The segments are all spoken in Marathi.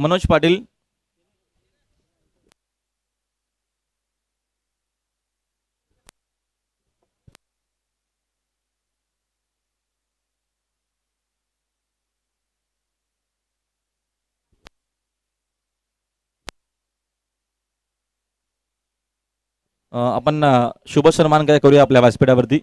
मनोज पाटील, आपण शुभ सन्मान काय करूया आपल्या व्यासपीठावरती.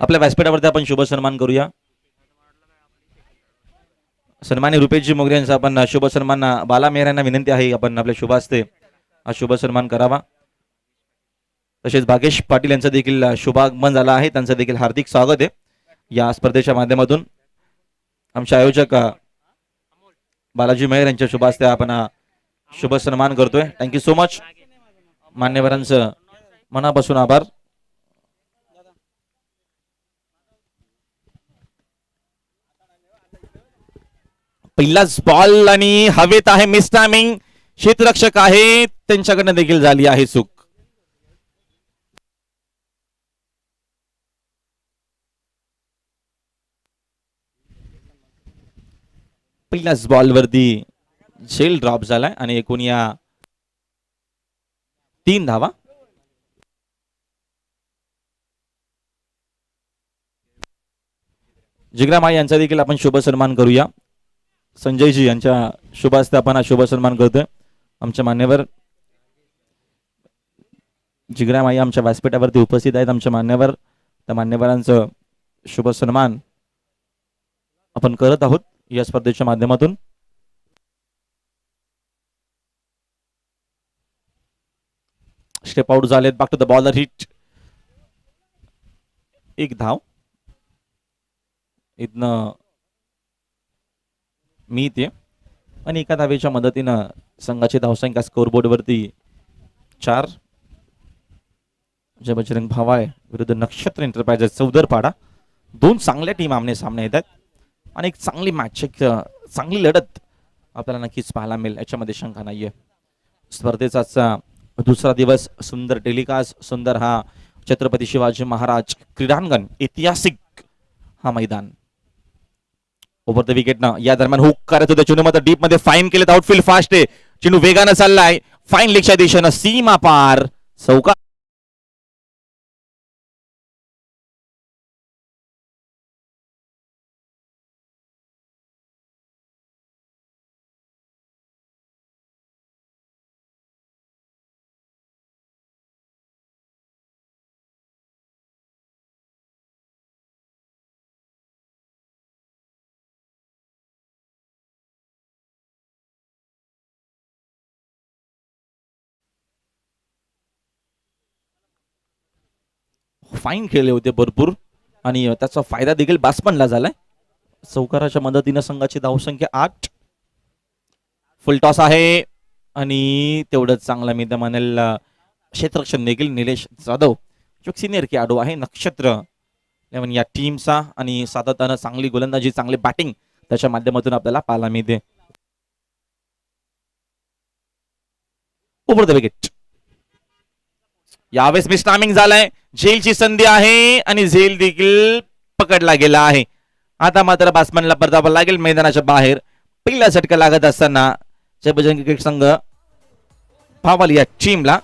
आपल्या व्यासपीठावरती आपण शुभ सन्मान करूया. सन्मानी रुपेशजी मोगरे यांचा आपण शुभ सन्मान बाला मेहर यांना विनंती आहे आपण आपल्या शुभ हस्ते हा शुभ सन्मान करावा. तसेच भागेश पाटील यांचं देखील शुभागमन झालं आहे, त्यांचं देखील हार्दिक स्वागत आहे या स्पर्धेच्या माध्यमातून. आमचे आयोजक बालाजी मेहर यांच्या शुभ हस्ते आपण शुभ सन्मान करतोय. Thank you so much. मान्यवरांचं मनापासून आभार. पहिलाच बॉल आणि हवेत आहे, मिस टायमिंग. क्षेत्ररक्षक आहे त्यांच्याकडनं देखील झाली आहे चूक. पहिल्याच बॉलवरती झेल ड्रॉप झालाय आणि एकूण या 3 धावा. जिग्रा माई यांचा देखील आपण शुभ सन्मान करूया. संजयजी यांच्या शुभ हस्ते आपण हा शुभ सन्मान करतोय. आमचे मान्यवर जिग्रा माई आमच्या व्यासपीठावरती उपस्थित आहेत. आमचे मान्यवर, त्या मान्यवरांचं शुभ सन्मान आपण करत आहोत या स्पर्धेच्या माध्यमातून. स्टेप आउट झालेत. Back to the bowler, hit. 1 धाव. इथनं मी इथे आणि एका धावेच्या मदतीनं संघाची धावसंख्या स्कोरबोर्ड वरती 4. जय बजरंग भावाय विरुद्ध नक्षत्र एंटरप्राइजेस चौदरपाडा. 2 चांगल्या टीम आमने सामने येतात आणि एक चांगली मॅच, एक चांगली लढत आपल्याला नक्कीच पाहायला मिळेल, याच्यामध्ये शंका नाहीये. स्पर्धेचा आजचा दुसरा दिवस, सुंदर टेलिकास्ट, सुंदर हा छत्रपती शिवाजी महाराज क्रीडांगण, ऐतिहासिक हा मैदान. ओव्हर द विकेट ना या दरम्यान हुक करत होते चेंडू मध्ये डीप मध्ये फाईन केलेत. आउटफील्ड फास्ट आहे, चेंडू वेगानं चाललाय फाईन लेगच्या दिशेनं, सीमा पार चौका. फाईन खेळले होते भरपूर आणि त्याचा फायदा देखील बॅट्समनला झालाय. चौकाराच्या मदतीनं संघाची धावसंख्या 8. फुल टॉस आहे आणि तेवढंच चांगला मी तर म्हणेल क्षेत्ररक्षण देखील निलेश जाधव जो सिनियर खेळाडू आहे नक्षत्र या टीमचा आणि सातत्यानं चांगली गोलंदाजी, चांगली बॅटिंग त्याच्या माध्यमातून आपल्याला पाहायला मिळते. Over the wicket. यावेळेस मिस टायमिंग झालाय. झेलची संधी आहे आणि झेल देखील पकडला गेला आहे. आता मात्र बॅट्समॅनला परतावा लागेल मैदानाच्या बाहेर. पहिला झटका लागत असताना जय बजरंग क्रिकेट संघ पावाल या टीमला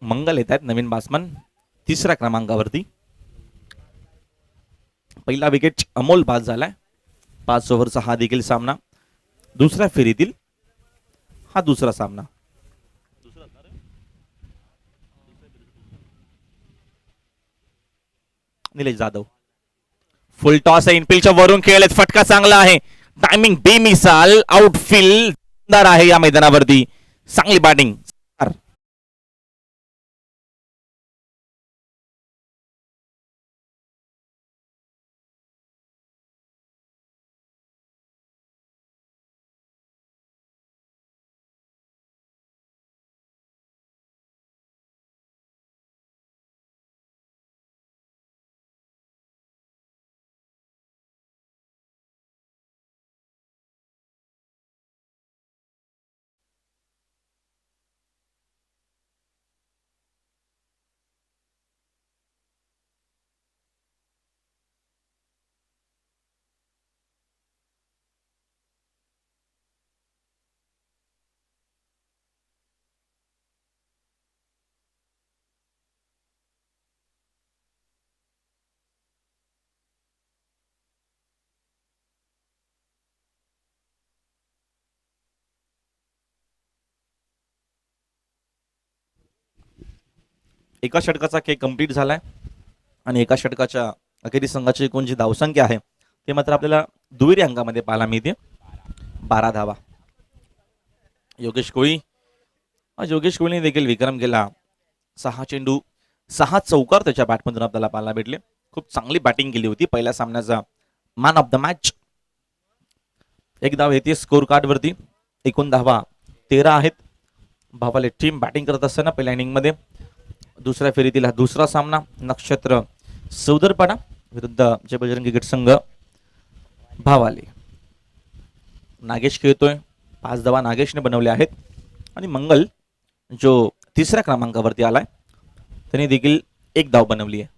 मंगल येत आहेत नवीन बॅट्समन 3ऱ्या क्रमांकावरती. पहिला विकेट अमोल बाद झालाय. 5 ओव्हरचा हा देखील सामना. दुसऱ्या फेरीतील हा दुसरा सामना. निलेश जाधव फुल टॉस आहे, इनफिल्डच्या वरून खेळलेत, फटका चांगला आहे, टायमिंग बेमिसाल, आउटफील्ड आहे या मैदानावरती, चांगली बॅटिंग. एका षटकाचा खेळ कंप्लीट झालाय आणि एका षटकाच्या अखेरीस संघाची एकूण जी धावसंख्या आहे ते मात्र आपल्याला दुहेरी अंकामध्ये पाहायला मिळते. 12 धावा. योगेश कोळी, योगेश कोहलीने देखील विक्रम केला. 6 चेंडू 6 चौकार त्याच्या बॅटमधून आपल्याला पाहायला भेटले. खूप चांगली बॅटिंग केली होती. पहिल्या सामन्याचा मॅन ऑफ द मॅच. एक धाव येते स्कोर कार्ड वरती. एकूण धावा 13 आहेत. भावाले टीम बॅटिंग करत असताना पहिल्या इनिंग मध्ये दुसऱ्या फेरीतील हा दुसरा सामना नक्षत्र सौदरपाडा विरुद्ध जय बजरंगी गट संघ भावाले. नागेश खेळतोय. 5 धावा नागेशने बनवल्या आहेत आणि मंगल जो तिसऱ्या क्रमांकावरती आलाय त्याने देखील एक धाव बनवली आहे.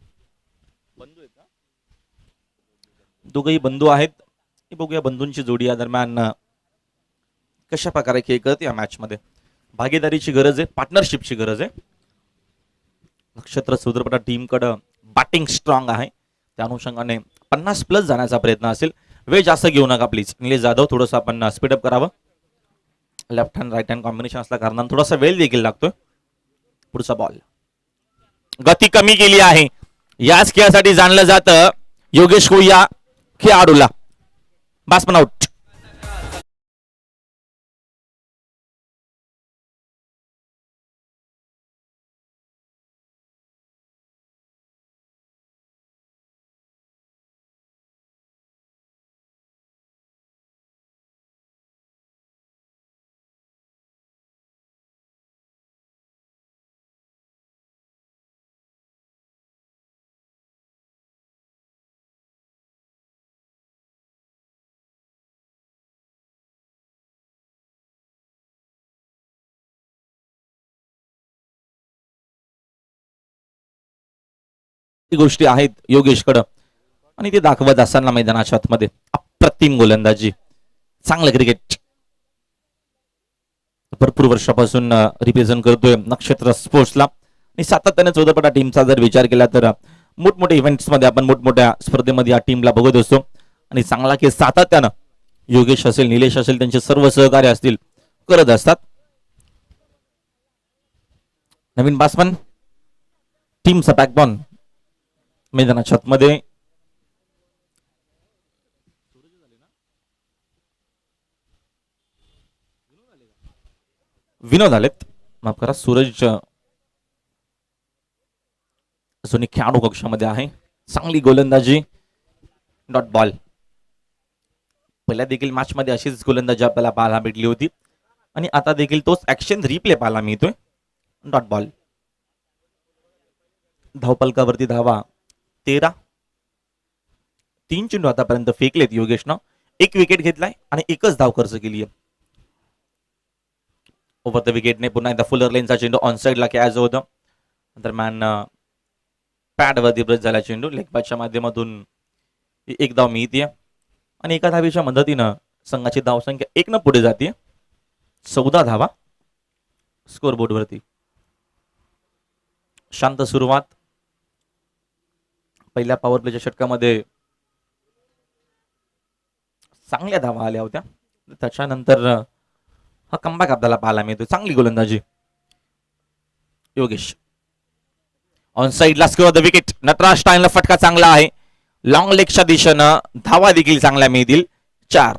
दोघही बंधू आहेत. बघूया बंधूंची जोडी या दरम्यान कशा प्रकारे खेळ करते या मॅच मध्ये. भागीदारीची गरज आहे, पार्टनरशिपची गरज आहे. नक्षत्र सौदरपटा टीम कडे बॅटिंग स्ट्रॉंग आहे. त्या अनुषंगाने 50+ जाण्याचा प्रयत्न असेल. वेळ जास्त घेऊ नका प्लीज. निलेश जाधव थोडंसं आपण स्पीडअप करावं. Left hand right hand combination असल्या कारणाने थोडासा वेळ देखील लागतोय. पुढचा बॉल गती कमी केली आहे. याच खेळासाठी जाणलं जातं योगेश कोहली या खेळाडूला. Batsman out. गोष्टी आहेत योगेशकडं आणि ते दाखवत असताना मैदानाच्या आतमध्ये अप्रतिम गोलंदाजी. चांगलं क्रिकेट भरपूर वर्षापासून रिप्रेझेंट करतोय नक्षत्र स्पोर्ट्सला. आणि सातत्याने चौदरपटा टीमचा जर विचार केला तर मोठमोठ्या इव्हेंट्स मध्ये आपण मोठमोठ्या स्पर्धेमध्ये या टीमला बघत असतो आणि चांगला खेळ सातत्यानं योगेश असेल निलेश असेल त्यांचे सर्व सहकार्य असतील करत असतात. नवीन बॅट्समन टीमचा बॅकबॉन मैदानाच्या आतमध्ये विनोद आलेत. माफ करा सूरज अजून खेळाडू कक्षामध्ये आहे. चांगली गोलंदाजी. Dot ball. पहिल्या देखील मॅच मध्ये अशीच गोलंदाजी आपल्याला पाहायला भेटली होती आणि आता देखील तोच ऍक्शन रिप्ले पाहायला मिळतोय. Dot ball. धावपलकावरती धावा 13. 3 चेंडू आतापर्यंत फेकलेत योगेशनं. 1 विकेट घेतलाय आणि 1च धाव खर्च केली आहे. ओव्हर द विकेटने पुन्हा एकदा फुलर लेनचा चेंडू ऑन साइडला कॅच होतं. दरम्यान पॅड वरती ब्रश झाला चेंडू. लेग बॅटच्या माध्यमातून एक धाव मिळते आणि एका धावीच्या मदतीनं संघाची धावसंख्या 1 न पुढे जाते. 14 धावा स्कोरबोर्ड वरती. शांत सुरुवात. पहिल्या पॉवर प्लेच्या षटकामध्ये चांगल्या धावा आल्या होत्या. त्याच्यानंतर हा कमबॅक आपल्याला पाहायला मिळतो. चांगली गोलंदाजी योगेश. ऑन साइडला स्कोर द विकेट. नटराज स्टाईनला फटका चांगला आहे. लॉंग लेगच्या दिशेनं धावा देखील चांगल्या मिळतील. 4.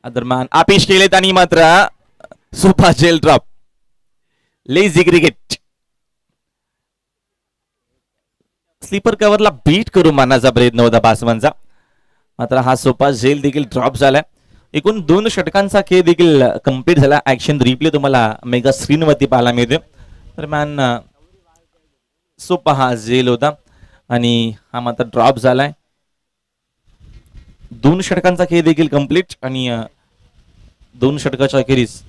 दरम्यान आपिश केलेत आणि मात्र सुपा जेल ड्रॉप. Lazy cricket. स्लीपर कव्हरला बीट करून मारण्याचा प्रयत्न होता बॅट्समनचा. मात्र हा सोपा झेल देखील ड्रॉप झालाय. एकूण 2 षटकांचा खेळ देखील कंप्लीट झाला. ऍक्शन रिप्ले तुम्हाला मेगा स्क्रीनवरती पाहायला मिळते. दरम्यान सोपा हा झेल होता आणि हा मात्र ड्रॉप झालाय. 2 षटकांचा खेळ देखील कंप्लीट आणि 2 षटकाच्या अखेरीस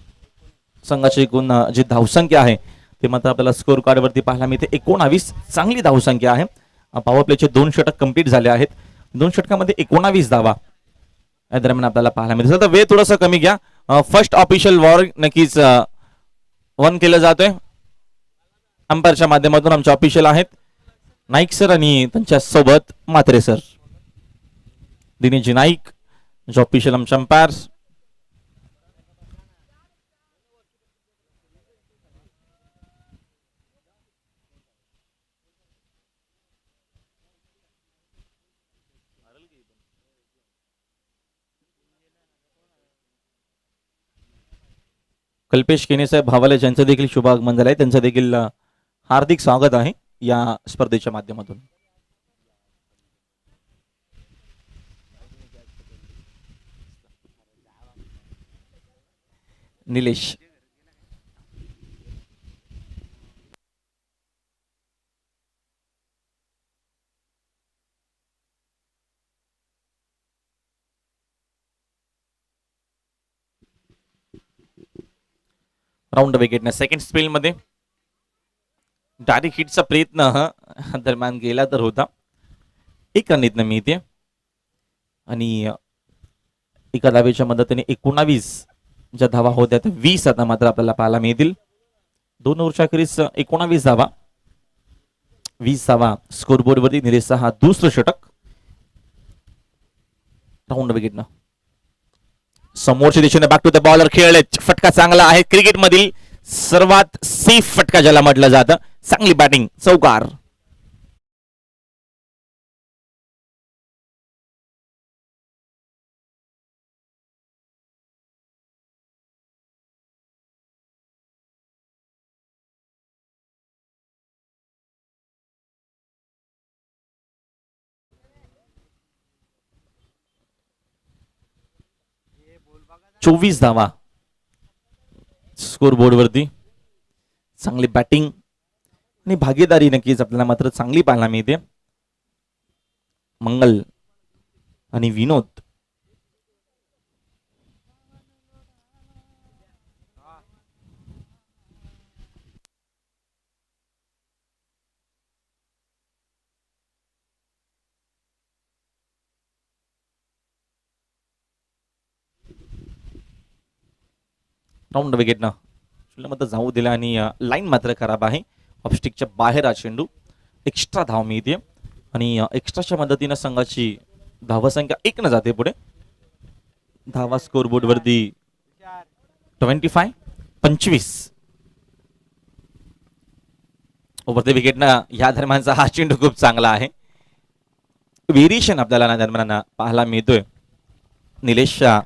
संघाची एकूण जी धावसंख्या आहे ते मात्र आपल्याला स्कोर कार्ड वरती पाहायला मिळते 19. चांगली धावसंख्या आहे. पॉवर प्लेचे 2 षटक कंप्लीट झाले आहेत. 2 षटकामध्ये 19 धावा या दरम्यान आपल्याला पाहायला मिळते. तर वेळ थोडासा कमी घ्या. फर्स्ट ऑफिशियल वॉर नक्कीच वन केलं जातोय अंपायरच्या माध्यमातून. आमचे ऑफिशियल आहेत नाईक सर आणि त्यांच्या सोबत म्हात्रे सर. दिनेशजी नाईक जे ऑफिशियल आमचे अंपायर्स. कल्पेश केनेसाहेब भावाले ज्यांचं देखील शुभागमन झालंय त्यांचं देखील हार्दिक स्वागत आहे या स्पर्धेच्या माध्यमातून. निलेश राऊंड विकेटने सेकंड स्पेल मध्ये डायरेक्ट हिटचा प्रयत्न दरम्यान गेला तर होता. 1 रन मिळते आणि एका धावेच्या मदतीने 19 ज्या धावा होत्या त्या 20 आता मात्र आपल्याला पाहायला मिळतील. 2 ओव्हरच्या अखेरीस 19 धावा 20 धावा स्कोरबोर्ड वरती. निलेशचा हा दुसरं षटक. राऊंड विकेटनं समोरच्या दिशेने बॅक टू द बॉलर खेळले. फटका चांगला आहे. क्रिकेट मधील सर्वात सेफ फटका ज्याला म्हटलं जातं. चांगली बॅटिंग चौकार. चोवीस धावा स्कोर बोर्ड वरती. चांगली बॅटिंग आणि भागीदारी नक्कीच आपल्याला मात्र चांगली पाहायला मिळते. मंगल आणि विनोद राऊंड विकेटनं मात्र जाऊ दिला आणि लाईन मात्र खराब आहे. ऑफस्टिकच्या बाहेर हा चेंडू. एक्स्ट्रा धाव मिळते आणि एक्स्ट्राच्या मदतीनं संघाची धावसंख्या 1 न जाते पुढे. धावा स्कोर बोर्ड वरती 25. ओव्हर द विकेटनं या दरम्यानचा हा चेंडू खूप चांगला आहे. व्हेरिएशन आपल्याला दरम्यान पाहायला मिळतोय निलेशच्या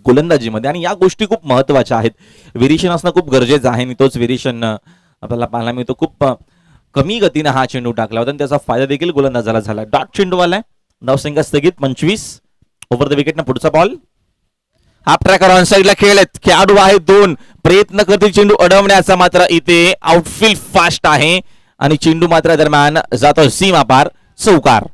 गोलंदाजीमध्ये आणि या गोष्टी खूप महत्वाच्या आहेत. व्हेरिएशन असणं खूप गरजेचं आहे आणि तोच व्हेरिएशन आपल्याला पाहायला मिळतो. खूप कमी गतीने हा चेंडू टाकला होता आणि त्याचा फायदा देखील गोलंदाजाला झाला. डॉट चेंडू आलाय. धावसंख्या स्थगित 25. ओव्हर द विकेटनं पुढचा बॉल. हाफ ट्रॅकर ऑन साईडला खेळलेत. खेळाडू आहे 2 प्रयत्न करतील चेंडू अडवण्याचा. मात्र इथे आउटफील्ड फास्ट आहे आणि चेंडू मात्र दरम्यान जातो सीमा पार. चौकार.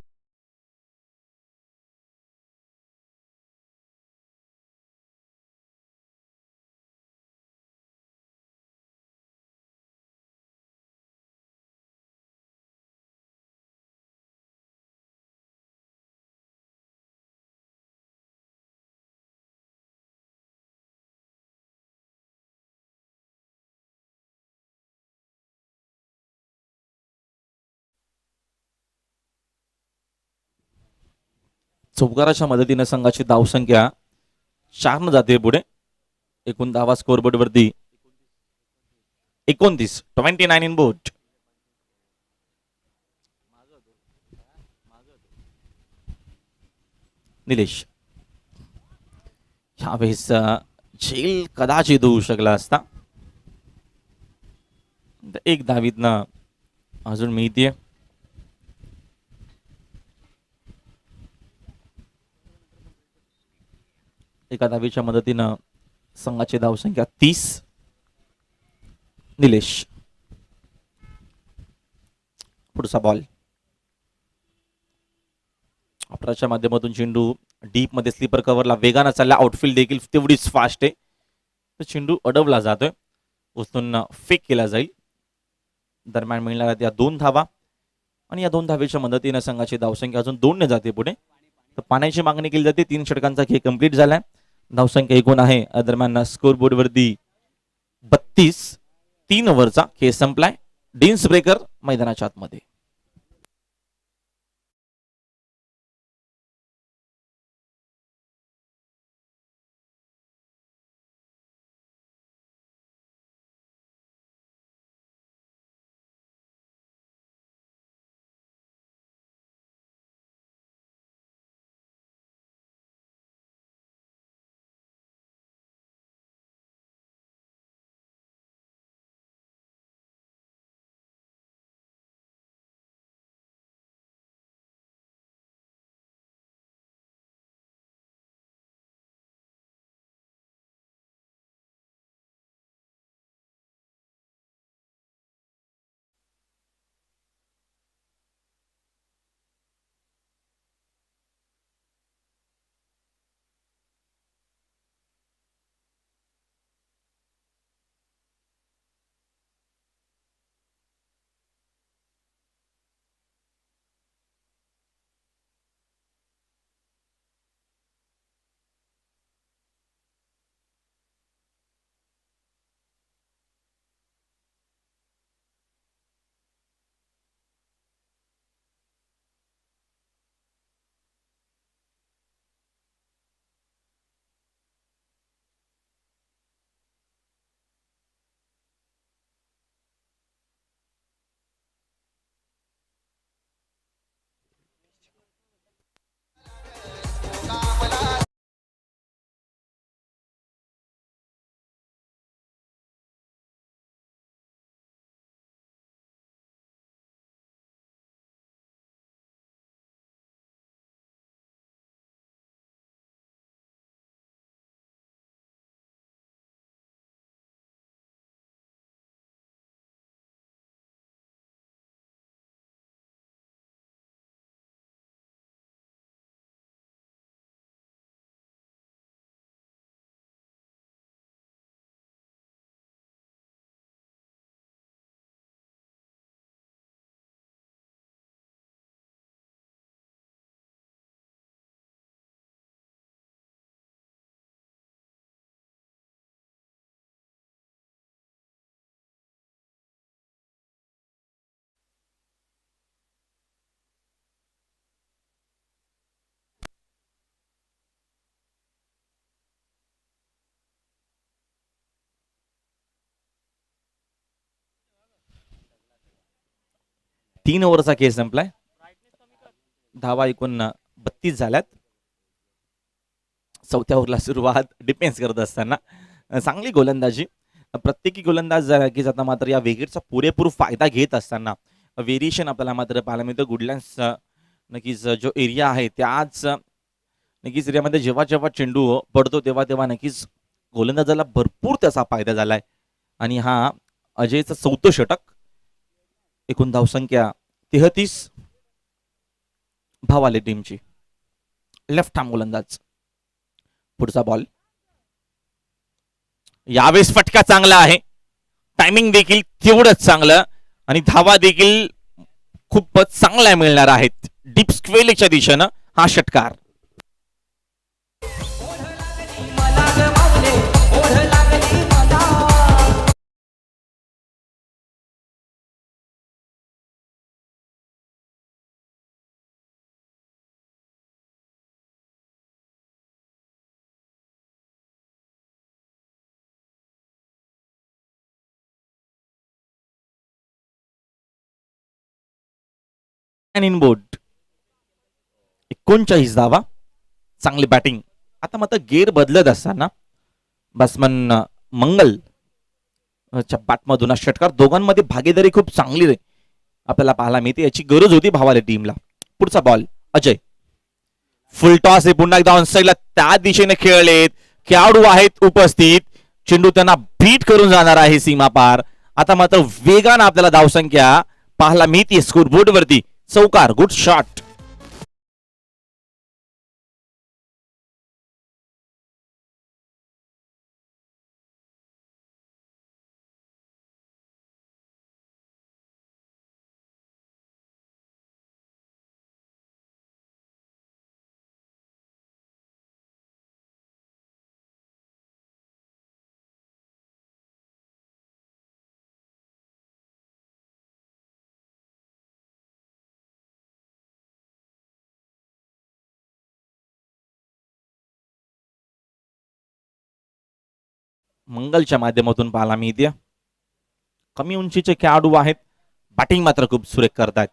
चौकाराच्या मदतीने संघाची धावसंख्या 4 न जाते पुढे. एकूण धावा स्कोरबोर्ड वरती 29 इन बोट. निलेश यावेळेस झेल कदाचित होऊ शकला असता. 1 धावीतनं अजून मिळतीये. एका धावीच्या मदतीनं संघाची धावसंख्या 30. निलेश पुढचा बॉल. ऑपराच्या माध्यमातून चेंडू डीप मध्ये स्लीपर कव्हरला वेगानं चालला, आउटफील्ड देखील तेवढीच फास्ट आहे. तर चेंडू अडवला जातोय, उचलून फेक केला जाईल. दरम्यान मिळणाऱ्या त्या 2 धावा आणि या 2 धावेच्या मदतीने संघाची धावसंख्या अजून 2 ने जाते पुढे. तर पाण्याची मागणी केली जाते. 3 षटकांचा खेळ कंप्लीट झालाय. धावसंख्या एकूण आहे. दरम्यान स्कोर बोर्ड वरती 32. 3 ओव्हरचा खेळ संपलाय. डिन्स ब्रेकर मैदानाच्या आतमध्ये. तीन ओव्हरचा खेळ संपलाय. धावा एकूण 32 झाल्यात. चौथ्या ओव्हरला सुरुवात डिफेन्स करत असताना चांगली गोलंदाजी. प्रत्येकी गोलंदाज की जाता मात्र या विकेटचा पुरेपूर फायदा घेत असताना व्हेरिएशन आपल्याला मात्र पाहायला मिळतं. गुडलँड्स नक्कीच जो एरिया आहे त्याच नक्कीच एरियामध्ये जेव्हा जेव्हा चेंडू पडतो तेव्हा तेव्हा नक्कीच गोलंदाजाला भरपूर त्याचा फायदा झालाय. आणि हा अजयचं 4थं षटक. एकूण धावसंख्या 33. भावाले टीमची. लेफ्ट आर्म गोलंदाज. पुढचा बॉल. यावेळेस फटका चांगला आहे. टायमिंग देखील तेवढंच चांगलं आणि धावा देखील खूपच चांगल्या मिळणार आहेत. डीप स्क्वेअरच्या दिशेनं हा षटकार. इन बोर्ड 39 धावा. चांगली बॅटिंग. आता मात्र गेअर बदलत असताना बॅट्समन मंगल च्या बॅटमधून हा षटकार. दोघांमध्ये भागीदारी खूप चांगली आपल्याला पाहायला मिळते. याची गरज होती भावाले टीमला. पुढचा बॉल. अजय. फुल टॉस आहे पुन्हा एकदा ऑनसाइडला त्या दिशेने खेळलेत. खेळाडू आहेत उपस्थित. चेंडू त्यांना बीट करून जाणार आहे सीमा पार. आता मात्र वेगानं आपल्याला धावसंख्या पाहायला मिळते स्कोर बोर्ड वरती. चौकार. Good shot. मंगलच्या माध्यमातून पाहायला मिळते. कमी उंचीचे खेळाडू आहेत, बॅटिंग मात्र खूप सुरेख करतात.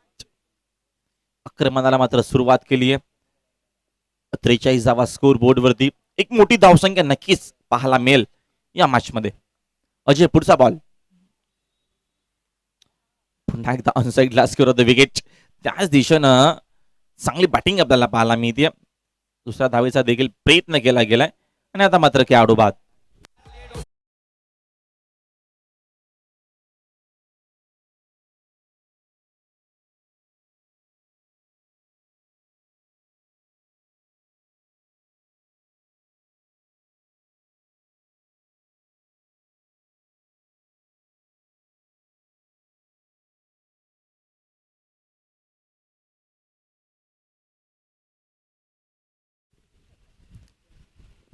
आक्रमणाला मात्र सुरुवात केली आहे. 43 स्कोर बोर्ड वरती एक मोठी धावसंख्या नक्कीच पाहायला मिळेल या मॅच मध्ये. अजय पुढचा बॉल पुन्हा एकदा ऑनसाइड ला स्कोर होतं विकेट. त्याच दिशेनं चांगली बॅटिंग आपल्याला पाहायला मिळते. दुसऱ्या धावेचा देखील प्रयत्न केला गेलाय आणि आता मात्र खेळाडू बाद.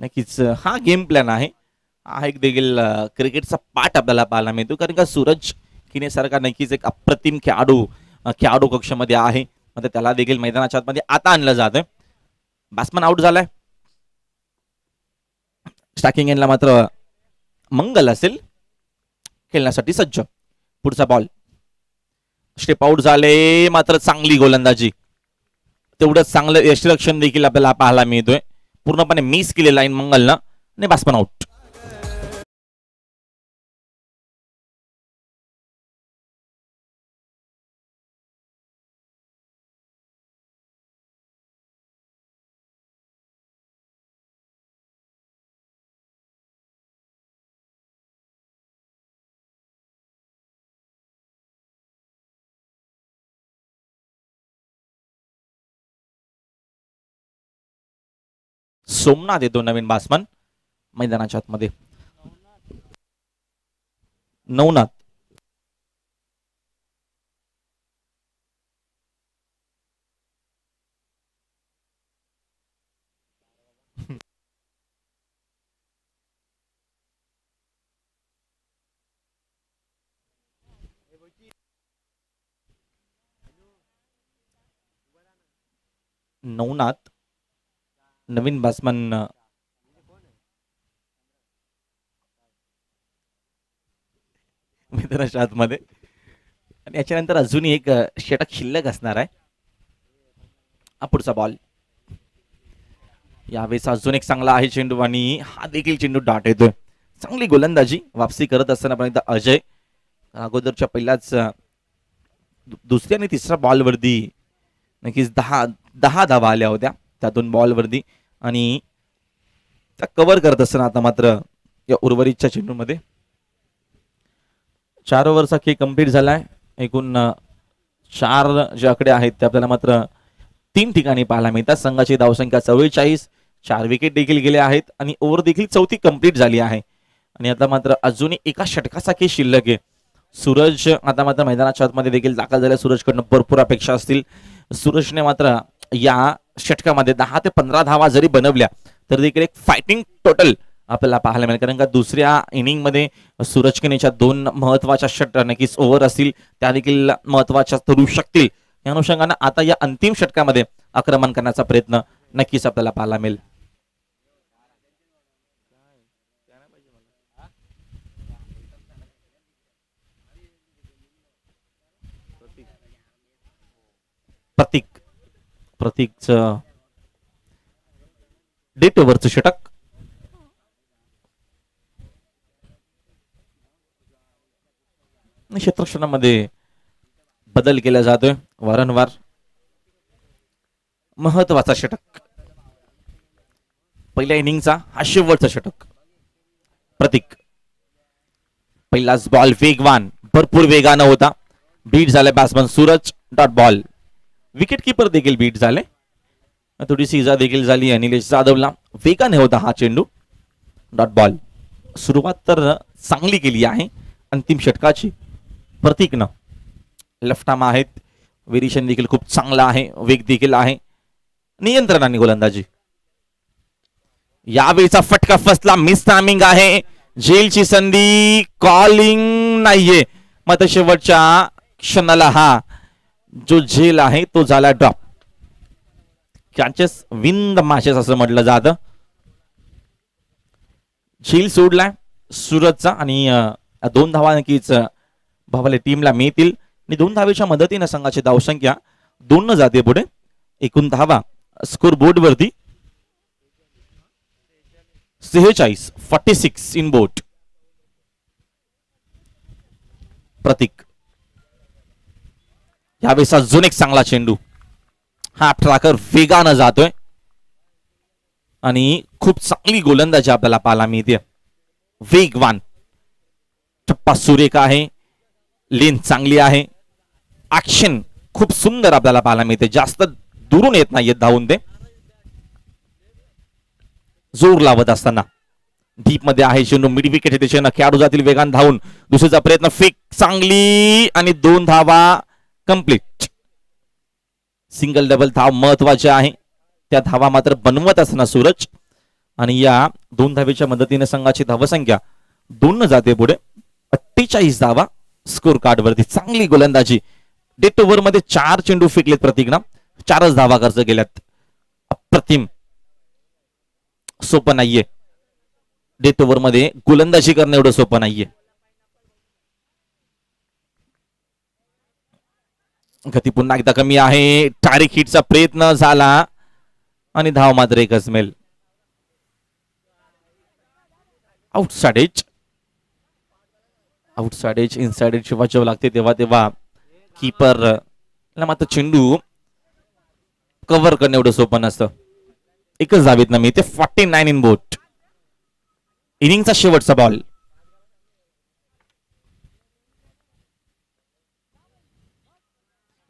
नक्कीच हा गेम प्लॅन आहे. हा एक देखील क्रिकेटचा पार्ट आपल्याला पाहायला मिळतो, कारण का सूरज किनेसारखा नक्कीच एक अप्रतिम खेळाडू कक्षामध्ये आहे. म्हणजे त्याला देखील मैदानाच्या आतमध्ये आता आणलं जातंय. बॅट्समन आउट झालाय. स्टॅकिंग एंडला मात्र मंगल असेल खेळण्यासाठी सज्ज. पुढचा बॉल स्टेप आउट झाले, मात्र चांगली गोलंदाजी. तेवढंच चांगलं यष्टिरक्षण देखील आपल्याला पाहायला मिळतोय. पूर्णपणे मिस केली लाईन मंगलनं आणि बॅट्समन आउट. सोमनाथ येतो नवीन बॅट्समन मैदानाच्या आतमध्ये. नवनाथ नवनाथ नवीन बॅट्समन मैदानाच्या आतमध्ये. आणि याच्यानंतर अजूनही एक षटक शिल्लक असणार आहे. हा पुढचा बॉल यावेळेस अजून एक चांगला आहे चेंडू आणि हा देखील चेंडू डाट येतोय. चांगली गोलंदाजी वापसी करत असताना पण एकदा अजय अगोदरच्या पहिल्याच दुसऱ्या आणि तिसऱ्या बॉलवरती नक्कीच 10 धावा आल्या होत्या त्या दोन बॉलवरती आणि त्या कव्हर करत असताना आता मात्र या उर्वरितच्या चेंडूमध्ये 4 ओव्हरचा खेळ कंप्लीट झालाय. एकूण 4 जे आकडे आहेत ते आपल्याला मात्र 3 ठिकाणी पाहायला मिळतात. संघाची धावसंख्या 44, 4 विकेट देखील गेले आहेत आणि ओव्हर देखील 4थी कंप्लीट झाली आहे. आणि आता मात्र अजूनही एका षटकाचा खेळ शिल्लक आहे. सूरज आता मात्र मैदानाच्या आतमध्ये देखील दाखल झाल्या. सूरजकडनं भरपूर अपेक्षा असतील. सूरजने मात्र या षटकामध्ये 10 ते 15 धावा जरी बनवल्या तर देखील एक फायटिंग टोटल आपल्याला पाहायला मिळेल. कारण का दुसऱ्या इनिंग मध्ये सूरज किनेच्या 2 महत्वाच्या षटक नक्कीच ओव्हर असतील त्या देखील महत्वाच्या ठरू शकतील. या अनुषंगाने आता या अंतिम षटकामध्ये आक्रमण करण्याचा प्रयत्न नक्कीच आपल्याला पाहायला मिळेल. प्रतीकचं डेट ओव्हरचं षटक क्षेत्ररक्षणामध्ये बदल केला जातोय वारंवार. महत्वाचा षटक पहिल्या इनिंगचा हा शेवटचा षटक. प्रतीक पहिलाच बॉल वेगवान भरपूर वेगानं होता. बीट झाले batsman Suraj. Dot ball. Wicket keeper देखील बीट झाले. थोडीशी इजा देखील झाली अनिलेश जाधवला. वेगाने होता हा चेंडू. Dot ball. सुरुवात तर चांगली केली आहे अंतिम षटकाची प्रतीकनं. लेफ्ट आर्म आहेत. वेरिएशन देखील खूप चांगला आहे. वेग देखील आहे. नियंत्रणाने गोलंदाजी. यावेळीचा फटका फसला. मिस टायमिंग आहे. झेलची संधी. कॉलिंग नाहीये. मात्र शेवटच्या क्षणाला हा जो झेल आहे तो झाला drop. Catches win the matches असं म्हटलं जातं. झेल सोडलाय सुरतचा आणि 2 धावा नक्कीच भावाले टीमला मिळतील आणि 2 धावेच्या मदतीने संघाची धावसंख्या 2 जाते पुढे. एकूण धावा स्कोर बोर्ड वरती 46 इन बोट. प्रतीक यावेळेस अजून एक चांगला चेंडू. हा ट्रॅकर वेगानं जातोय आणि खूप चांगली गोलंदाजी आपल्याला पाहायला मिळते. वेगवान टप्पा सुरेख आहे. लेन चांगली आहे. ऍक्शन खूप सुंदर आपल्याला पाहायला मिळते. जास्त दुरून येत नाहीयेत धावून ते. जोर लावत असताना डीप मध्ये आहे चेंडू. मिड विकेट हे दिशेनं खेळाडू जातील वेगान धावून. दुसरीचा प्रयत्न फेक चांगली आणि 2 धावा कंप्लीट. सिंगल डबल धाव महत्वाचे आहे. त्या धावा मात्र बनवत असताना सूरज आणि या 2 धावेच्या मदतीने संघाची धावसंख्या 2 जाते पुढे. 48 धावा स्कोर कार्ड वरती. चांगली गोलंदाजी. डेट ओव्हर मध्ये 4 चेंडू फेकलेत प्रतीकना. 4च धावा खर्च केल्यात. अप्रतिम. सोपं नाहीये डेट ओव्हर मध्ये गोलंदाजी करणं एवढं सोपं नाहीये. गती पुन्हा एकदा कमी आहे. डायरेक्ट हिटचा प्रयत्न झाला आणि धाव मात्र एकच मिळेल. Outside edge. Outside edge inside edge जेव्हा जेव्हा लागते तेव्हा तेव्हा कीपर मात्र चेंडू कव्हर करणं एवढं सोपं नसतं. एकच धावेत ना मी ते 49 इन बोट. इनिंगचा शेवटचा बॉल.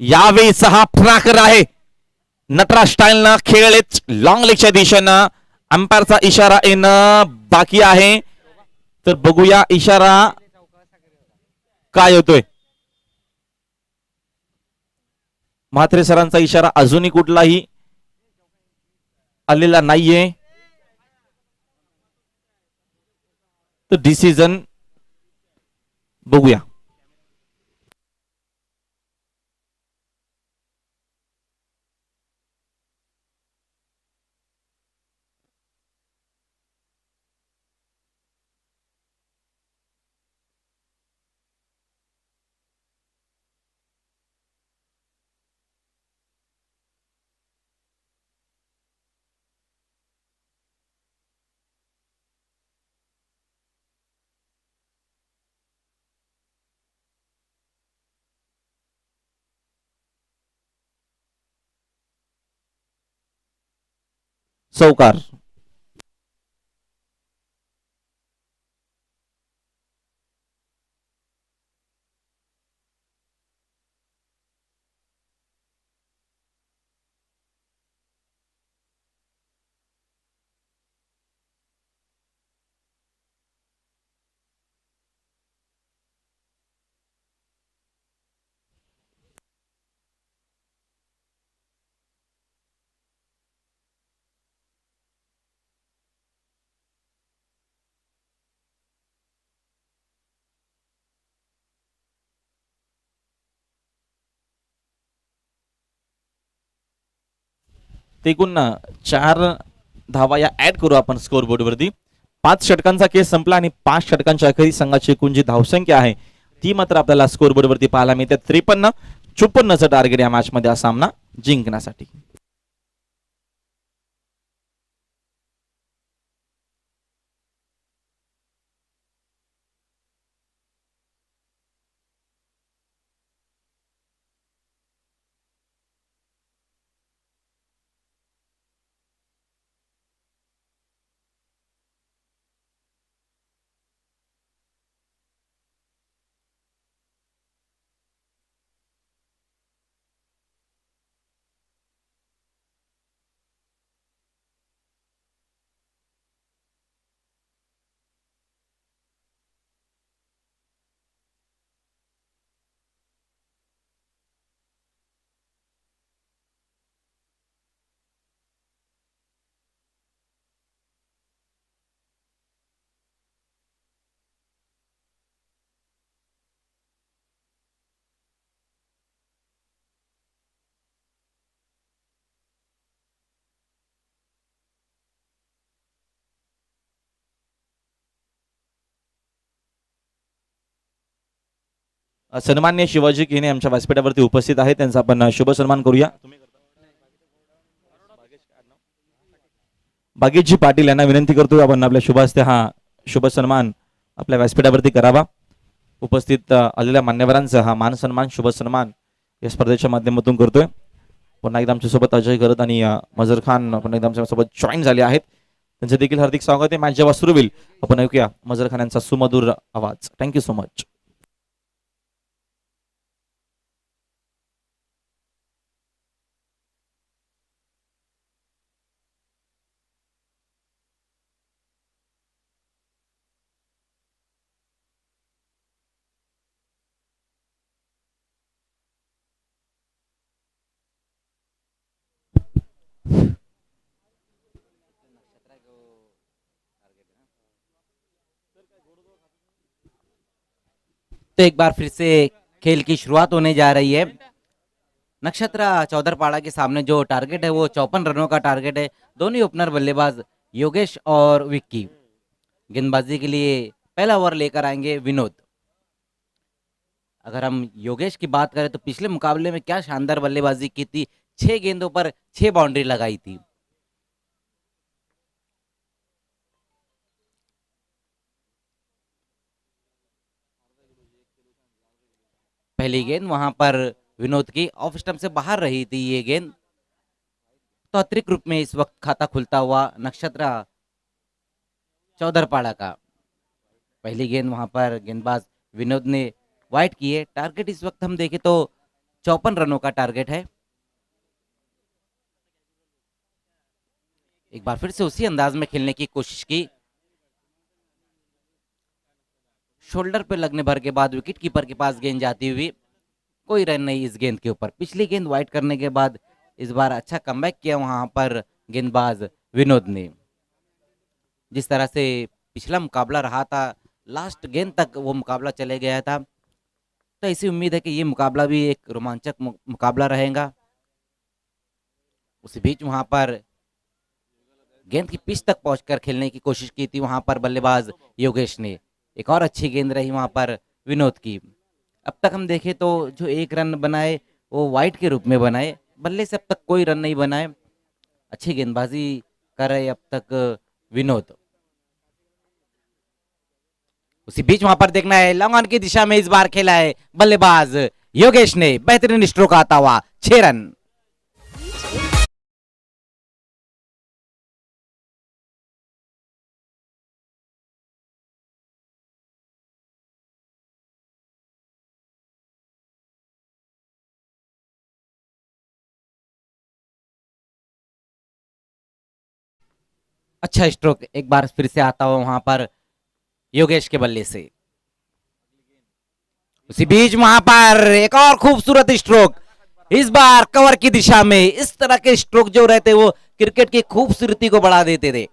यावेळीचा हा ट्रॅकर आहे. नटराज स्टाईलनं खेळलेच लॉंग लेगच्या दिशेनं. अंपायरचा इशारा येणं बाकी आहे. तर बघूया इशारा काय होतोय. म्हात्रे सरांचा इशारा अजूनही कुठलाही आलेला नाहीये. तर डिसिजन बघूया. चौकार. ते एकूण 4 धावा या ऍड करू आपण स्कोर बोर्ड वरती. 5 षटकांचा केस संपला आणि 5 षटकांच्या अखेरी संघाची एकूण जी धावसंख्या आहे ती मात्र आपल्याला स्कोर बोर्ड वरती पाहायला मिळते. 53-54चं टार्गेट या मॅच मध्ये हा सामना जिंकण्यासाठी. सन्मान्य शिवाजी किने आमच्या व्यासपीठावरती उपस्थित आहेत, त्यांचा आपण शुभ सन्मान करूया. बागेजी पाटील यांना विनंती करतोय आपण आपल्या शुभ हस्ते हा शुभ सन्मान आपल्या व्यासपीठावरती करावा. उपस्थित आलेल्या मान्यवरांचा हा मान सन्मान शुभ सन्मान या स्पर्धेच्या माध्यमातून करतोय. पुन्हा एकदा आमच्या सोबत अजय करत आणि मजर खान पुन्हा एकदा आमच्या सोबत जॉईन झाले आहेत, त्यांचे देखील हार्दिक स्वागत आहे. मॅच जेव्हा सुरू होईल आपण ऐकूया मजर खान यांचा सुमधुर आवाज. Thank you so much. तो एक बार फिर से खेल की शुरुआत होने जा रही है. नक्षत्रा चौधरपाड़ा के सामने जो टारगेट है वो 54 रनों का टारगेट है. दोनों ओपनर बल्लेबाज योगेश और विक्की गेंदबाजी के लिए पहला ओवर लेकर आएंगे विनोद. अगर हम योगेश की बात करें तो पिछले मुकाबले में क्या शानदार बल्लेबाजी की थी. 6 गेंदों पर 6 बाउंड्री लगाई थी. पहली गेंद वहां पर विनोद की ऑफ स्टंप से बाहर रही थी ये गेंद. तो अतिरिक्त रूप में इस वक्त खाता खुलता हुआ नक्षत्रा चौधरपाड़ा का. पहली गेंद वहां पर गेंदबाज विनोद ने वाइड की है. टारगेट इस वक्त हम देखें तो 54 रनों का टारगेट है. एक बार फिर से उसी अंदाज में खेलने की कोशिश की. शोल्डर पे लगने भर के बाद विकेट कीपर के पास गेंद जाती हुई. कोई रन नहीं इस गेंद के ऊपर. पिछली गेंद वाइड करने के बाद इस बार अच्छा कमबैक किया वहां पर गेंदबाज विनोद ने. जिस तरह से पिछला मुकाबला रहा था, लास्ट गेंद तक वो मुकाबला चले गया था, तो ऐसी उम्मीद है कि ये मुकाबला भी एक रोमांचक मुकाबला रहेगा. उसी बीच वहां पर गेंद की पिच तक पहुंचकर खेलने की कोशिश की थी वहां पर बल्लेबाज योगेश ने. एक और अच्छी गेंद रही वहां पर विनोद की. अब तक हम देखें तो जो एक रन बनाए वो वाइड के रूप में बनाए. बल्ले से अब तक कोई रन नहीं बनाए. अच्छी गेंदबाजी कर रहे अब तक विनोद. उसी बीच वहां पर देखना है लॉन्ग ऑन की दिशा में इस बार खेला है बल्लेबाज योगेश ने. बेहतरीन स्ट्रोक आता हुआ 6 रन. अच्छा स्ट्रोक एक बार फिर से आता हुआ वहां पर योगेश के बल्ले से. उसी बीच वहां पर एक और खूबसूरत स्ट्रोक. इस बार कवर की दिशा में. इस तरह के स्ट्रोक जो रहते वो क्रिकेट की खूबसूरती को बढ़ा देते थे.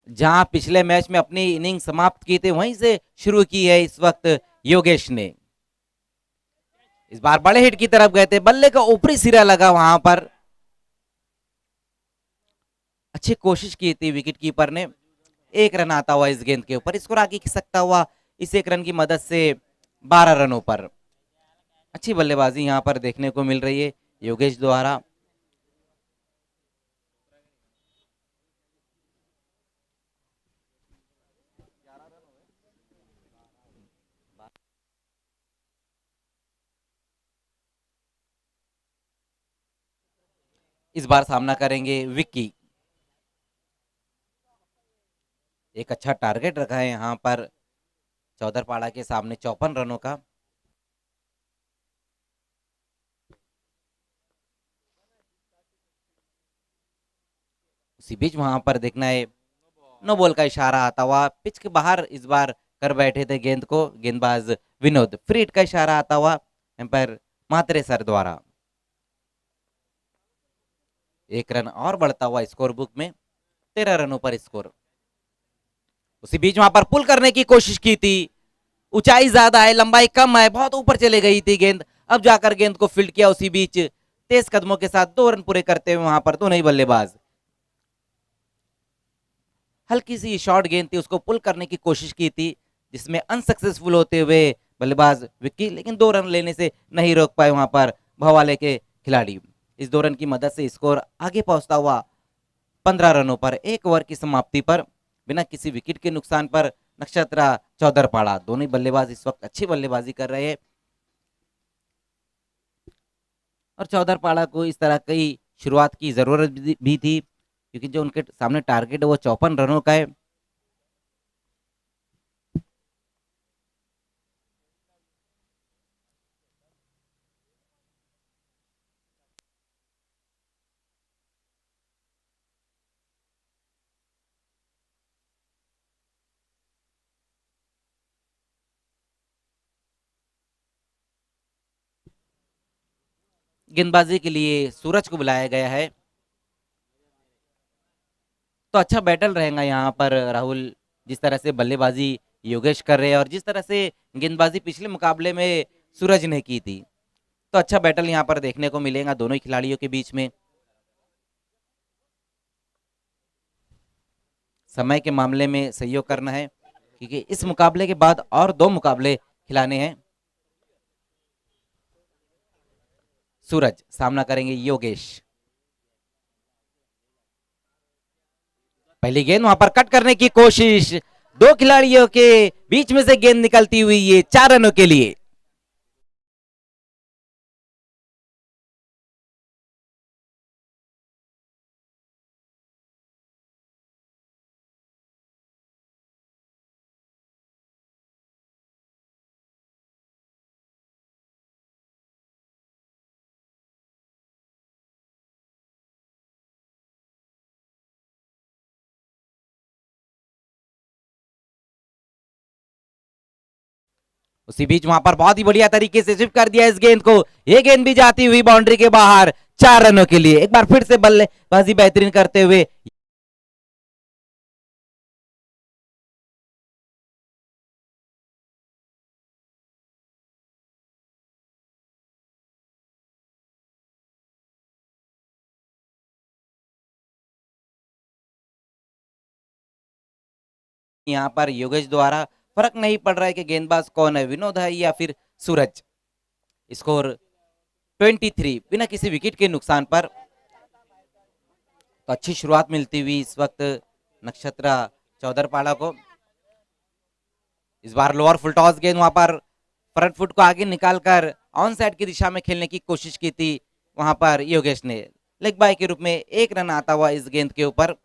जहां पिछले मैच में अपनी इनिंग समाप्त की थी वहीं से शुरू की है इस वक्त योगेश ने. इस बार बड़े हिट की तरफ गए थे. बल्ले का ऊपरी सिरा लगा वहां पर. अच्छी कोशिश की थी विकेट कीपर ने. एक रन आता हुआ इस गेंद के ऊपर. स्कोर आगे खिसकता सकता हुआ इस एक रन की मदद से 12 रनों पर. अच्छी बल्लेबाजी यहां पर देखने को मिल रही है योगेश द्वारा. इस बार सामना करेंगे विक्की. एक अच्छा टारगेट रखा है यहां पर चौधरपाड़ा के सामने 54 रनों का. उसी बीच वहां पर देखना है नो बॉल का इशारा आता हुआ. पिच के बाहर इस बार कर बैठे थे गेंद को गेंदबाज विनोद. फ्री हिट का इशारा आता हुआ एम्पायर मात्रे सर द्वारा. एक रन और बढ़ता हुआ स्कोर बुक में. 13 रनों पर स्कोर. उसी बीच वहां पर पुल करने की कोशिश की थी. ऊंचाई ज्यादा है, लंबाई कम है, बहुत ऊपर चले गई थी गेंद. अब जाकर गेंद को फील्ड किया. उसी बीच तेज कदमों के साथ 2 रन पूरे करते हुए वहां पर दोनों ही बल्लेबाज। हल्की सी शॉर्ट गेंद थी, उसको पुल करने की कोशिश की थी, जिसमें अनसक्सेसफुल होते हुए बल्लेबाज विक्की, लेकिन 2 रन लेने से नहीं रोक पाए वहां पर भवाले के खिलाड़ी। इस 2 रन की मदद से स्कोर आगे पहुंचता हुआ 15 रनों पर 1 ओवर की समाप्ति पर बिना किसी विकेट के नुकसान पर नक्षत्रा चौधरपाड़ा, दोनों ही बल्लेबाज इस वक्त अच्छी बल्लेबाजी कर रहे हैं और चौधरपाड़ा को इस तरह की शुरुआत की जरूरत भी थी, क्योंकि जो उनके सामने टारगेट है वो 54 रनों का है। गेंदबाजी के लिए सूरज को बुलाया गया है, तो अच्छा बैटल रहेगा यहाँ पर राहुल। जिस तरह से बल्लेबाजी योगेश कर रहे हैं और जिस तरह से गेंदबाजी पिछले मुकाबले में सूरज ने की थी, तो अच्छा बैटल यहाँ पर देखने को मिलेगा दोनों ही खिलाड़ियों के बीच में। समय के मामले में सहयोग करना है, क्योंकि इस मुकाबले के बाद और 2 मुकाबले खिलाने हैं। सूरज सामना करेंगे योगेश। पहली गेंद वहां पर कट करने की कोशिश, 2 खिलाड़ियों के बीच में से गेंद निकलती हुई, ये 4 रनों के लिए। उसी बीच वहां पर बहुत ही बढ़िया तरीके से स्विप कर दिया इस गेंद को, ये गेंद भी जाती हुई बाउंड्री के बाहर, 4 रनों के लिए। एक बार फिर से बल्लेबाजी बेहतरीन करते हुए यहाँ पर योगेश द्वारा फर्क नहीं पड़ रहा है कि गेंदबाज कौन है, विनोद है या फिर सूरज। स्कोर 23 बिना किसी विकेट के नुकसान पर। तो अच्छी शुरुआत मिलती हुई इस वक्त नक्षत्रा चौधरपाड़ा को। इस बार लोअर फुल टॉस गेंद वहां पर फ्रंट फुट को आगे निकालकर ऑन साइड की दिशा में खेलने की कोशिश की थी वहां पर योगेश ने। लेग बाय के रूप में 1 रन आता हुआ इस गेंद के ऊपर।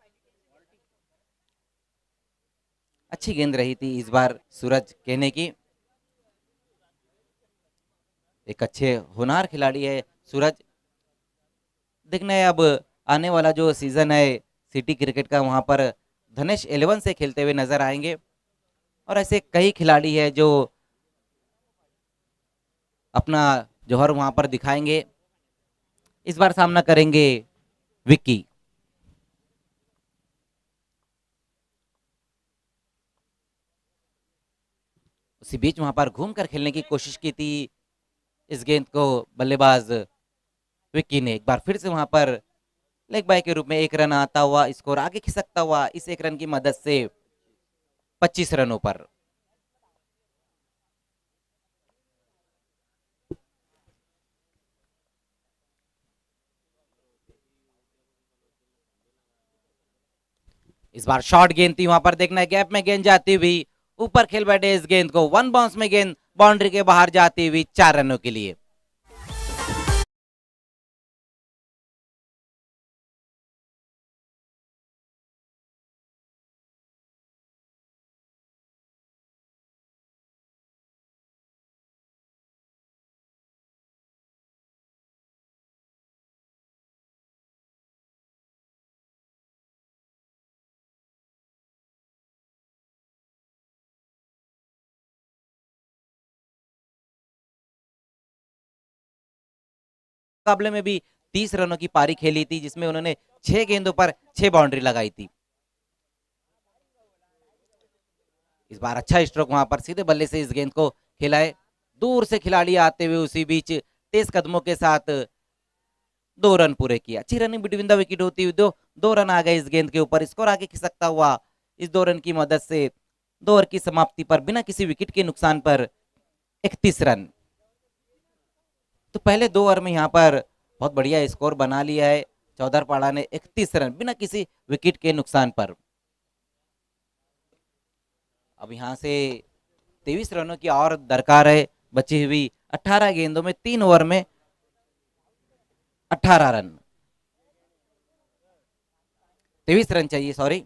अच्छी गेंद रही थी इस बार सूरज कहने की, एक अच्छे होनहार खिलाड़ी है सूरज। देखना है अब आने वाला जो सीजन है सिटी क्रिकेट का, वहां पर धनेश 11 से खेलते हुए नजर आएंगे और ऐसे कई खिलाड़ी है जो अपना जौहर वहां पर दिखाएंगे। इस बार सामना करेंगे विक्की। उसी बीच वहां पर घूमकर खेलने की कोशिश की थी इस गेंद को बल्लेबाज विक्की ने। एक बार फिर से वहां पर लेग बाय के रूप में 1 रन आता हुआ, स्कोर आगे खिसकता हुआ इस 1 रन की मदद से 25 रनों पर। इस बार शॉर्ट गेंद थी वहां पर, देखना है गैप में गेंद जाती हुई ऊपर खेल बैठे इस गेंद को, 1 बाउंस में गेंद बाउंड्री के बाहर जाती हुई 4 रनों के लिए। मुकाबले में भी 30 रनों की पारी खेली थी, जिसमें उन्होंने 6 गेंदों पर 6 बाउंड्री लगाई थी। इस बार अच्छा स्ट्रोक वहां पर सीधे बल्ले से इस गेंद को खेला है, दूर से खिलाड़ी आते हुए उसी बीच तेज कदमों के साथ 2 रन पूरे किए। अच्छी रनिंग बिटवीन द विकेट होती हुई 2 रन आ गए इस गेंद के ऊपर। स्कोर आगे खिसकता हुआ इस 2 रन की मदद से 2 ओवर की समाप्ति पर बिना किसी विकेट के नुकसान पर 31 रन। तो पहले 2 ओवर में यहाँ पर बहुत बढ़िया स्कोर बना लिया है चौधरपाड़ा ने, 31 रन बिना किसी विकेट के नुकसान पर। अब यहाँ से 23 रनों की और दरकार है बची हुई 18 गेंदों में, 3 ओवर में 18 रन, 23 रन चाहिए, सॉरी।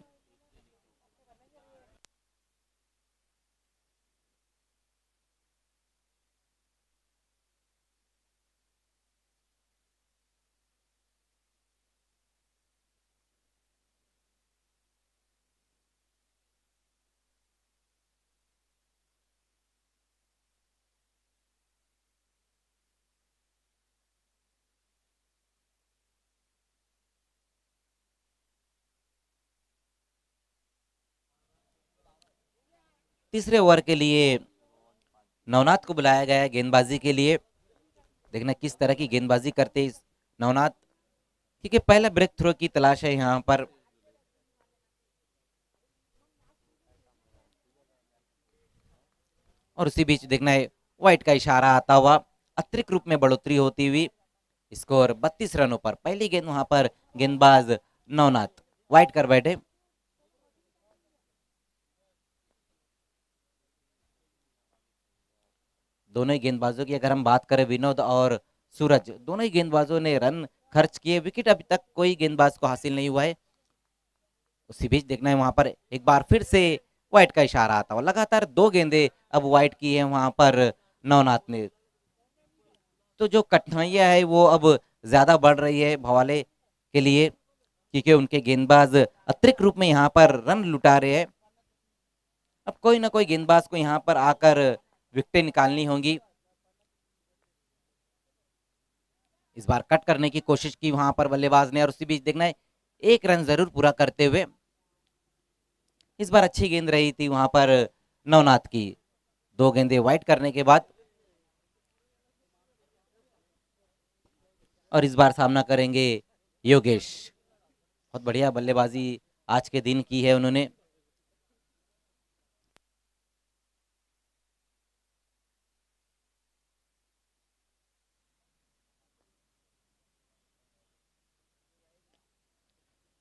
तीसरे ओवर के लिए नवनाथ को बुलाया गया है गेंदबाजी के लिए। देखना किस तरह की गेंदबाजी करते हैं इस नवनाथ, क्योंकि पहला ब्रेक थ्रो की तलाश है यहाँ पर। और उसी बीच देखना है व्हाइट का इशारा आता हुआ अतिरिक्त रूप में बढ़ोतरी होती हुई स्कोर 32 रनों पर। पहली गेंद वहां पर गेंदबाज नवनाथ व्हाइट कर बैठे। दोनों ही गेंदबाजों की अगर हम बात करें, विनोद और सूरज, दोनों ही गेंदबाजों ने रन खर्च किए। विकेट अभी तक कोई गेंदबाज को हासिल नहीं हुआ है। उसी बीच देखना है वहां पर एक बार फिर से व्हाइट का इशारा आता हुआ। लगातार 2 गेंदें अब व्हाइट की है वहां पर नवनाथ ने। तो जो कठिनाइयां है वो अब ज्यादा बढ़ रही है भवाले के लिए, क्योंकि उनके गेंदबाज अतिरिक्त रूप में यहाँ पर रन लुटा रहे हैं। अब कोई ना कोई गेंदबाज को यहाँ पर आकर विकेटें निकालनी होंगी। इस बार कट करने की कोशिश की वहां पर बल्लेबाज ने, और उसी बीच देखना है 1 रन जरूर पूरा करते हुए। इस बार अच्छी गेंद रही थी वहां पर नवनाथ की। 2 गेंदें वाइड करने के बाद, और इस बार सामना करेंगे योगेश। बहुत बढ़िया बल्लेबाजी आज के दिन की है उन्होंने।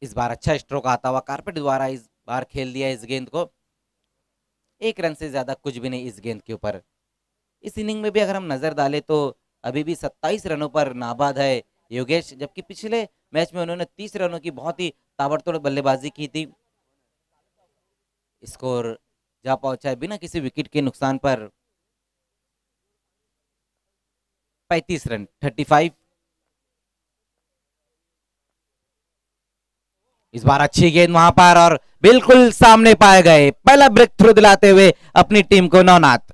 इस बार अच्छा स्ट्रोक आता हुआ कारपेट द्वारा इस बार खेल दिया इस गेंद को। 1 रन से ज्यादा कुछ भी नहीं इस गेंद के ऊपर। इस इनिंग में भी अगर हम नजर डालें तो अभी भी 27 रनों पर नाबाद है योगेश, जबकि पिछले मैच में उन्होंने 30 रनों की बहुत ही ताबड़तोड़ बल्लेबाजी की थी। स्कोर जा पहुंचा है बिना किसी विकेट के नुकसान पर 35 रन, 35। इस बार अच्छी गेंद वहां पर और बिल्कुल सामने पाए गए। पहला ब्रेक थ्रू दिलाते हुए अपनी टीम को नवनाथ।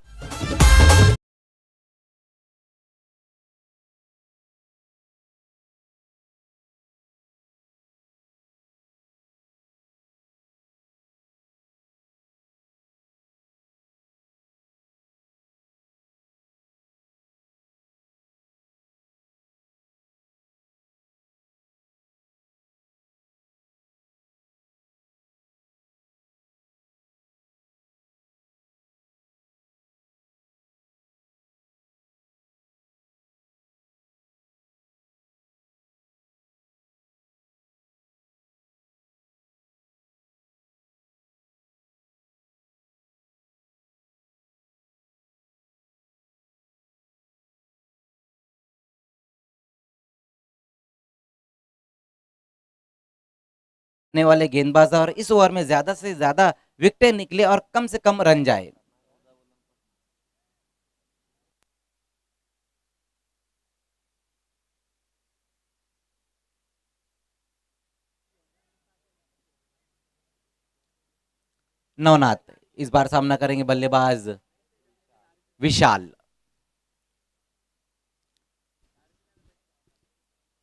वाले गेंदबाज और इस ओवर में ज्यादा से ज्यादा विकेटें निकले और कम से कम रन जाए। नवनाथ इस बार सामना करेंगे बल्लेबाज विशाल।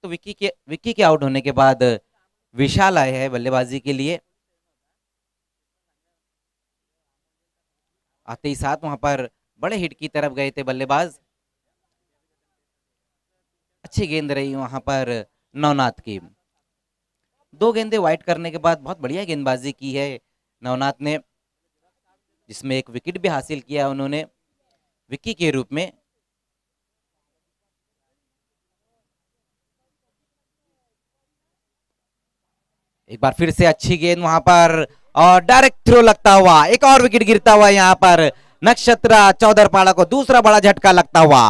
तो विक्की के आउट होने के बाद विशाल आए हैं बल्लेबाजी के लिए। आते ही साथ वहां पर बड़े हिट की तरफ गए थे बल्लेबाज। अच्छी गेंद रही वहां पर नवनाथ की। 2 गेंदें वाइड करने के बाद बहुत बढ़िया गेंदबाजी की है नवनाथ ने, जिसमें एक विकेट भी हासिल किया उन्होंने विक्की के रूप में। एक बार फिर से अच्छी गेंद वहां पर और डायरेक्ट थ्रो लगता हुआ, एक और विकेट गिरता हुआ यहां पर नक्षत्रा चौधरपाड़ा को दूसरा बड़ा झटका लगता हुआ।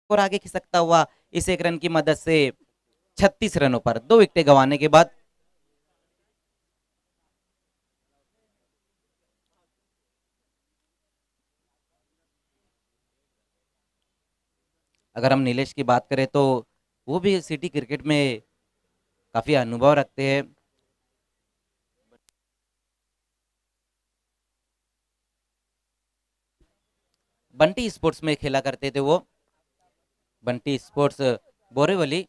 और आगे खिसकता हुआ इस एक रन की मदद से 36 रनों पर 2 विकेटें गंवाने के बाद। अगर हम नीलेश की बात करें तो वो भी सिटी क्रिकेट में काफी अनुभव रखते हैं। बंटी स्पोर्ट्स में खेला करते थे वो, बंटी स्पोर्ट्स बोरेवली।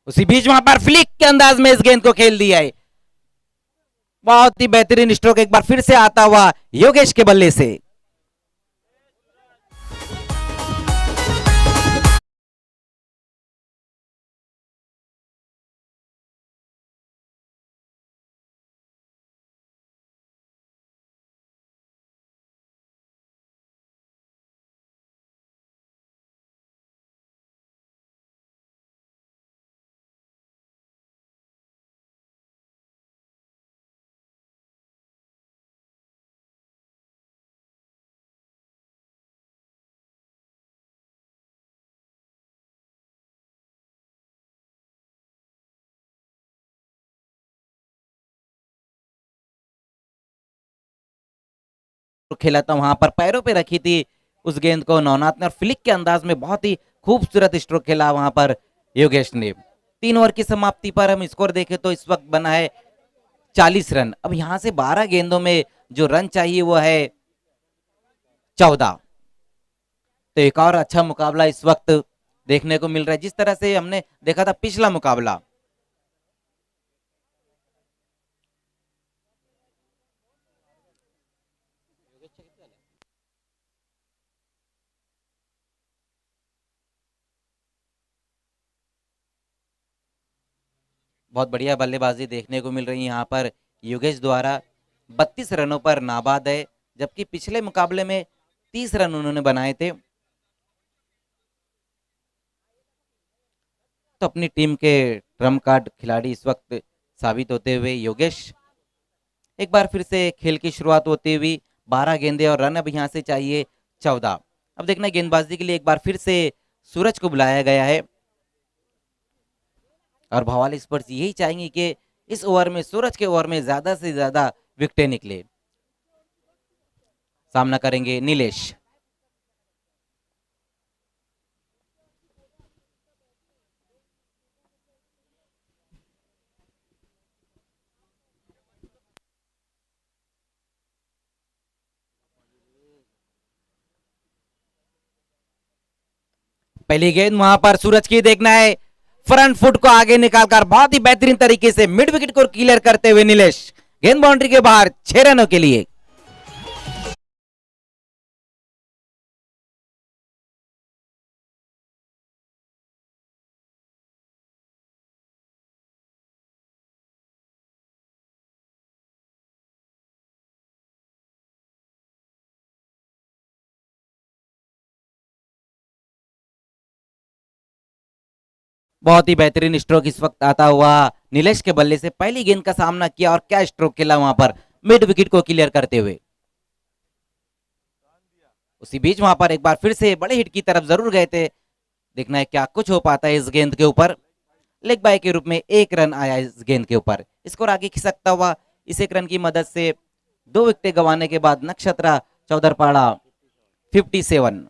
उसी बीच वहां पर फ्लिक के अंदाज में इस गेंद को खेल दिया है। बहुत ही बेहतरीन स्ट्रोक एक बार फिर से आता हुआ योगेश के बल्ले से। खेला था वहां पर पैरों पे रखी थी उस गेंद को नवनाथ ने और फ्लिक के अंदाज में बहुत ही खूबसूरत स्ट्रोक खेला वहां पर योगेश ने। 3 ओवर की समाप्ति पर हम स्कोर देखें तो इस वक्त बना है 40 रन। अब यहां से 12 गेंदों में जो रन चाहिए वो है 14। तो एक और अच्छा मुकाबला इस वक्त देखने को मिल रहा है, जिस तरह से हमने देखा था पिछला मुकाबला। बहुत बढ़िया बल्लेबाजी देखने को मिल रही है यहाँ पर योगेश द्वारा। 32 रनों पर नाबाद है, जबकि पिछले मुकाबले में 30 रन उन्होंने बनाए थे। तो अपनी टीम के ट्रम्प कार्ड खिलाड़ी इस वक्त साबित होते हुए योगेश। एक बार फिर से खेल की शुरुआत होती हुई 12 गेंदे और रन अब यहाँ से चाहिए 14। अब देखना गेंदबाजी के लिए एक बार फिर से सूरज को बुलाया गया है और भवाली स्पोर्ट्स यही चाहेंगे कि इस ओवर में सूरज के ओवर में ज्यादा से ज्यादा विकेटें निकले। सामना करेंगे नीलेश। पहली गेंद वहां पर सूरज की देखना है, फ्रंट फुट को आगे निकालकर बहुत ही बेहतरीन तरीके से मिड विकेट को क्लियर करते हुए नीलेश गेंद बाउंड्री के बाहर 6 रनों के लिए। बहुत ही बेहतरीन स्ट्रोक इस वक्त आता हुआ नीलेश के बल्ले से पहली गेंद का सामना किया और क्या स्ट्रोक खेला वहां पर मिड विकेट को क्लियर करते हुए। उसी बीच वहां पर एक बार फिर से बड़े हिट की तरफ जरूर गए थे, देखना है क्या कुछ हो पाता है इस गेंद के ऊपर। लेग बाय के रूप में 1 रन आया इस गेंद के ऊपर, स्कोर आगे खिसकता हुआ इस 1 रन की मदद से 2 विकेट गंवाने के बाद नक्षत्रा चौधरपाड़ा 47।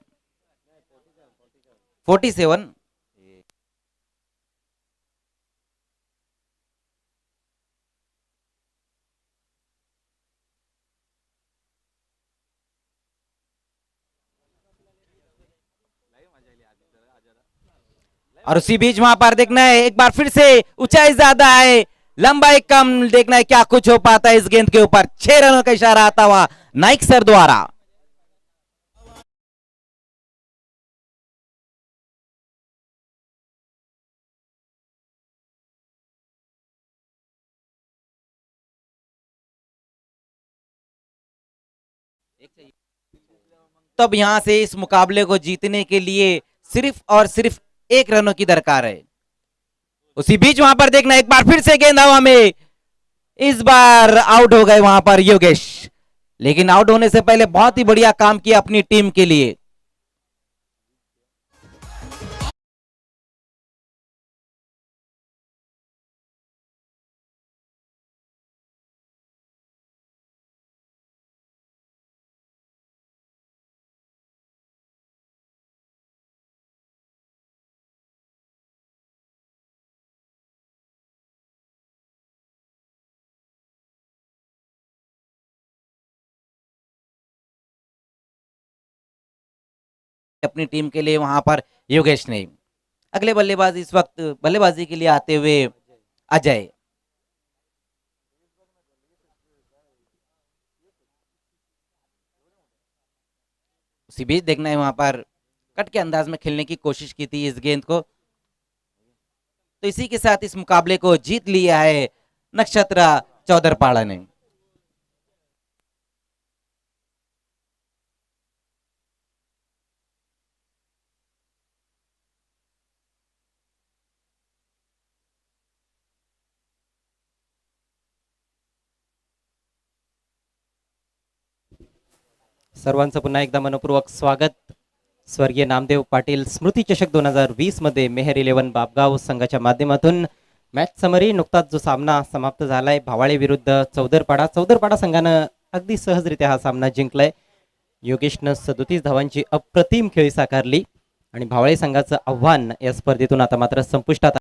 और उसी बीच वहां पर देखना है एक बार फिर से ऊंचाई ज्यादा है लंबाई कम, देखना है क्या कुछ हो पाता है इस गेंद के ऊपर। 6 रनों का इशारा आता हुआ नाइक सर द्वारा। तब यहां से इस मुकाबले को जीतने के लिए सिर्फ और सिर्फ 1 रनों की दरकार है। उसी बीच वहां पर देखना एक बार फिर से गेंद हवा में, इस बार आउट हो गए वहां पर योगेश, लेकिन आउट होने से पहले बहुत ही बढ़िया काम किया अपनी टीम के लिए। अपनी टीम के लिए वहां पर योगेश ने। अगले बल्लेबाज इस वक्त बल्लेबाजी के लिए आते हुए अजय। उसी बीच देखना है वहां पर कट के अंदाज में खेलने की कोशिश की थी इस गेंद को, तो इसी के साथ इस मुकाबले को जीत लिया है नक्षत्रा चौधरपाड़ा ने। सर्वांचं पुन्हा एकदा मनपूर्वक स्वागत। स्वर्गीय नामदेव पाटील स्मृती चषक 2020 मध्ये मेहर 11 बापगाव संघाच्या माध्यमातून मॅच समरी नुकताच जो सामना समाप्त झालाय भावाळे विरुद्ध चौदरपाडा संघानं अगदी सहजरित्या हा सामना जिंकलाय। योगेशनं 37 धावांची अप्रतिम खेळी साकारली आणि भावाळे संघाचं आव्हान या स्पर्धेतून आता मात्र संपुष्टात